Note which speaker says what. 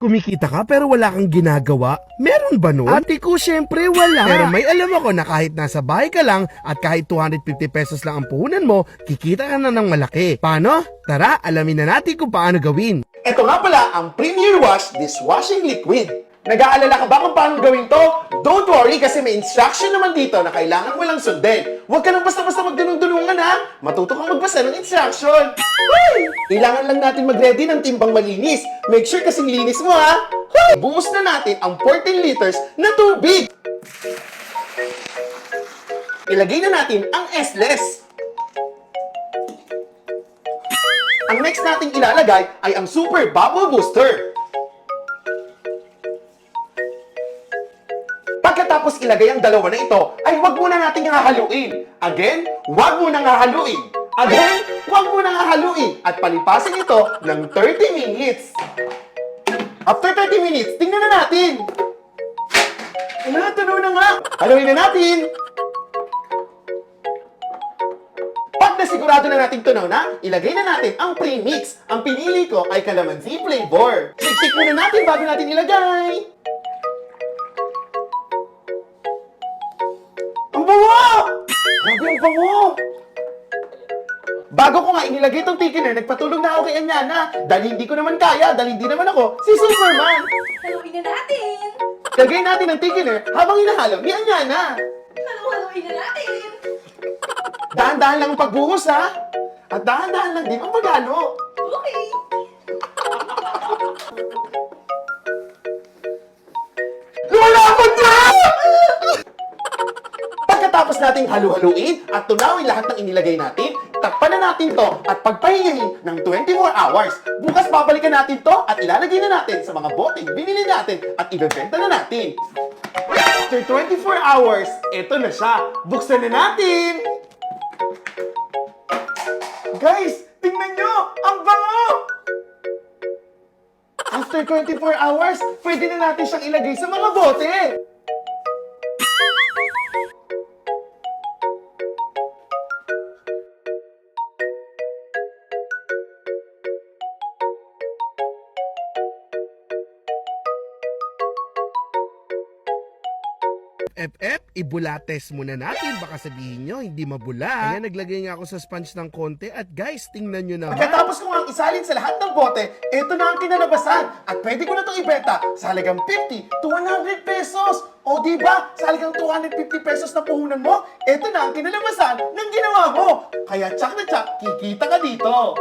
Speaker 1: Kumikita ka pero wala kang ginagawa? Meron ba nun? Ate ko, syempre wala. Pero may alam ako na kahit nasa bahay ka lang at kahit 250 pesos lang ang puhunan mo, kikita ka na ng malaki. Paano? Tara, alamin na natin kung paano gawin.
Speaker 2: Ito nga pala ang Premier Wash Dishwashing Liquid. Nag-aalala ka ba kung paano gawin to? Don't worry kasi may instruction naman dito na kailangan mo lang sundin. Huwag ka nang basta-basta magdunong-dunungan ha. Matuto kang magbasa ng instruction. Hoy! Kailangan lang natin mag-ready ng timbang malinis. Make sure kasing linis mo ha. Hoy! Buhos na natin ang 14 liters na tubig. Ilagay na natin ang S-less. Ang next nating ilalagay ay ang Super Bubble Booster. Pagkatapos ilagay ang dalawa na ito, ay huwag muna nating hahaluin. Again, huwag muna hahaluin. Again, huwag muna hahaluin. At palipasin ito ng 30 minutes. After 30 minutes, tingnan na natin. Tunaw na nga. Haluin na natin. Pag nasigurado na natin tunaw na, ilagay na natin ang premix. Ang pinili ko ay calamansi flavor. Siksik muna natin bago natin ilagay. Ang bango! Grabe ang bango! Bago ko nga inilagay itong thickener, nagpatulong na ako kay Anyana. Dahil hindi ko naman kaya, dahil hindi naman ako si Superman.
Speaker 3: Haluin na natin!
Speaker 2: Lagay natin ang thickener habang hinahalo ni Anyana.
Speaker 3: Haluin na natin!
Speaker 2: Dahan-dahan lang ang pagbuhos ha. At dahan-dahan lang din ang paghalo.
Speaker 3: Okay!
Speaker 2: Lumalapot na! Pagkatapos nating halu-haluin at tunawin lahat ng inilagay natin, takpan na natin to at pagpahingahin ng 24 hours. Bukas babalikan natin to at ilalagay na natin sa mga boteng binili natin at ibebenta na natin. After 24 hours, eto na siya. Buksan na natin! Guys, tingnan nyo! Ang bango! After 24 hours, pwede na natin siyang ilagay sa mga bote!
Speaker 1: FF, ibulates muna natin. Baka sabihin nyo, hindi mabula. Ayan, naglagay nga ako sa sponge ng konti. At guys, tingnan nyo naman.
Speaker 2: Pagkatapos ko nga isalin sa lahat ng bote, eto na ang kinalabasan. At pwede ko na itong ibenta sa halagang 50 to 100 pesos. O diba, sa halagang 250 pesos na puhunan mo, eto na ang kinalabasan ng ginawa mo. Kaya tsak na tsak, kikita ka dito.